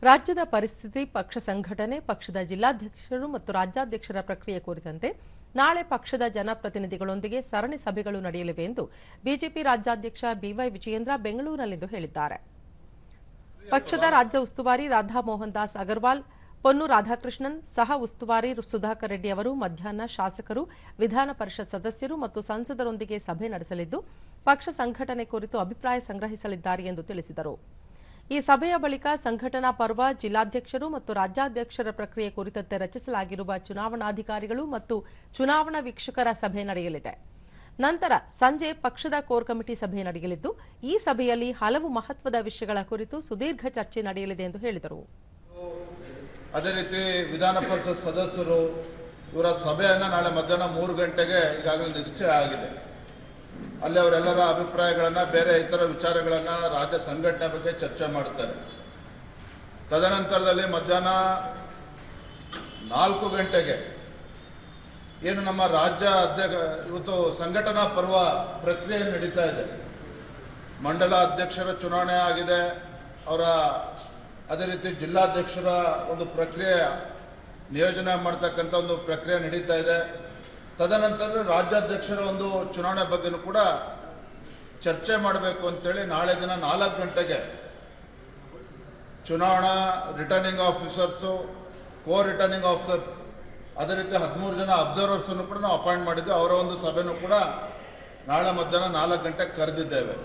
ರಾಜ್ಯದ ಪರಿಸ್ಥಿತಿ, ಪಕ್ಷ ಸಂಘಟನೆ, ಪಕ್ಷದ ಜಿಲ್ಲಾಧ್ಯಕ್ಷರು ಮತ್ತು ರಾಜ್ಯಾಧ್ಯಕ್ಷರ ಪ್ರಕ್ರಿಯೆ ಕುರಿತಂತೆ ನಾಳೆ ಪಕ್ಷದ ಜನಪ್ರತಿನಿಧಿಗಳೊಂದಿಗೆ ಸರಣಿ ಸಭೆಗಳು ನಡೆಯಲಿವೆ ಎಂದು ಬಿಜೆಪಿ ರಾಜ್ಯಾಧ್ಯಕ್ಷ ಬಿವೈ ವಿಜಯೇಂದ್ರ ಬೆಂಗಳೂರಿನಲ್ಲಿಂದು ಹೇಳಿದ್ದಾರೆ. ಪಕ್ಷದ ರಾಜ್ಯ ಉಸ್ತುವಾರಿ ರಾಧಾ ಮೋಹನ್ ದಾಸ್ ಅಗರ್ವಾಲ್, ಪೊನ್ನು ರಾಧಾಕೃಷ್ಣನ್, ಸಹ ಉಸ್ತುವಾರಿ ಸುಧಾಕರ್ ರೆಡ್ಡಿ ಅವರು ಮಧ್ಯಾಹ್ನ ಶಾಸಕರು, ವಿಧಾನ ಪರಿಷತ್ ಸದಸ್ಯರು ಮತ್ತು ಸಂಸದರೊಂದಿಗೆ ಸಭೆ ನಡೆಸಲಿದ್ದು ಪಕ್ಷ ಸಂಘಟನೆ ಕುರಿತು ಅಭಿಪ್ರಾಯ ಸಂಗ್ರಹಿಸಲಿದ್ದಾರೆ ಎಂದು ತಿಳಿಸಿದರು. ಈ ಸಭೆಯ ಬಳಿಕ ಸಂಘಟನಾ ಪರ್ವ, ಜಿಲ್ಲಾಧ್ಯಕ್ಷರು ಮತ್ತು ರಾಜ್ಯಾಧ್ಯಕ್ಷರ ಪ್ರಕ್ರಿಯೆ ಕುರಿತಂತೆ ರಚಿಸಲಾಗಿರುವ ಚುನಾವಣಾಧಿಕಾರಿಗಳು ಮತ್ತು ಚುನಾವಣಾ ವೀಕ್ಷಕರ ಸಭೆ ನಡೆಯಲಿದೆ. ನಂತರ ಸಂಜೆ ಪಕ್ಷದ ಕೋರ್ ಕಮಿಟಿ ಸಭೆ ನಡೆಯಲಿದ್ದು ಈ ಸಭೆಯಲ್ಲಿ ಹಲವು ಮಹತ್ವದ ವಿಷಯಗಳ ಕುರಿತು ಸುದೀರ್ಘ ಚರ್ಚೆ ನಡೆಯಲಿದೆ ಎಂದು ಹೇಳಿದರು. ಅದೇ ರೀತಿ ವಿಧಾನ ಪರಿಷತ್ ಸದಸ್ಯರು ಇವರ ಸಭೆಯನ್ನು ನಾಳೆ ಮಧ್ಯಾಹ್ನ 3 ಗಂಟೆಗೆ ಈಗಾಗಲೇ ನಿಶ್ಚಯ ಆಗಿದೆ. ಅಲ್ಲಿ ಅವರೆಲ್ಲರ ಅಭಿಪ್ರಾಯಗಳನ್ನು, ಬೇರೆ ಇತರ ವಿಚಾರಗಳನ್ನು ರಾಜ್ಯ ಸಂಘಟನೆ ಬಗ್ಗೆ ಚರ್ಚೆ ಮಾಡುತ್ತಾರೆ. ತದನಂತರದಲ್ಲಿ ಮಧ್ಯಾಹ್ನ 4 ಗಂಟೆಗೆ ಏನು ನಮ್ಮ ರಾಜ್ಯ ಇವತ್ತು ಸಂಘಟನಾ ಪರ್ವ ಪ್ರಕ್ರಿಯೆ ನಡೀತಾ ಇದೆ. ಮಂಡಲ ಅಧ್ಯಕ್ಷರ ಚುನಾವಣೆ ಆಗಿದೆ, ಅವರ ಅದೇ ರೀತಿ ಜಿಲ್ಲಾಧ್ಯಕ್ಷರ ಒಂದು ಪ್ರಕ್ರಿಯೆ ನಿಯೋಜನೆ ಮಾಡ್ತಕ್ಕಂಥ ಒಂದು ಪ್ರಕ್ರಿಯೆ ನಡೀತಾ ಇದೆ. ತದನಂತರ ರಾಜ್ಯಾಧ್ಯಕ್ಷರ ಒಂದು ಚುನಾವಣೆ ಬಗ್ಗೆನೂ ಕೂಡ ಚರ್ಚೆ ಮಾಡಬೇಕು ಅಂತೇಳಿ ನಾಳೆ ದಿನ 4 ಗಂಟೆಗೆ ಚುನಾವಣಾ ರಿಟರ್ನಿಂಗ್ ಆಫೀಸರ್ಸು, ಕೋ ರಿಟರ್ನಿಂಗ್ ಆಫೀಸರ್ಸ್, ಅದೇ ರೀತಿ 13 ಜನ ಅಬ್ಸರ್ವರ್ಸನ್ನು ಕೂಡ ನಾವು ಅಪಾಯಿಂಟ್ ಮಾಡಿದ್ದು. ಅವರ ಒಂದು ಸಭೆನೂ ಕೂಡ ನಾಳೆ ಮಧ್ಯಾಹ್ನ 4 ಗಂಟೆಗೆ ಕರೆದಿದ್ದೇವೆ.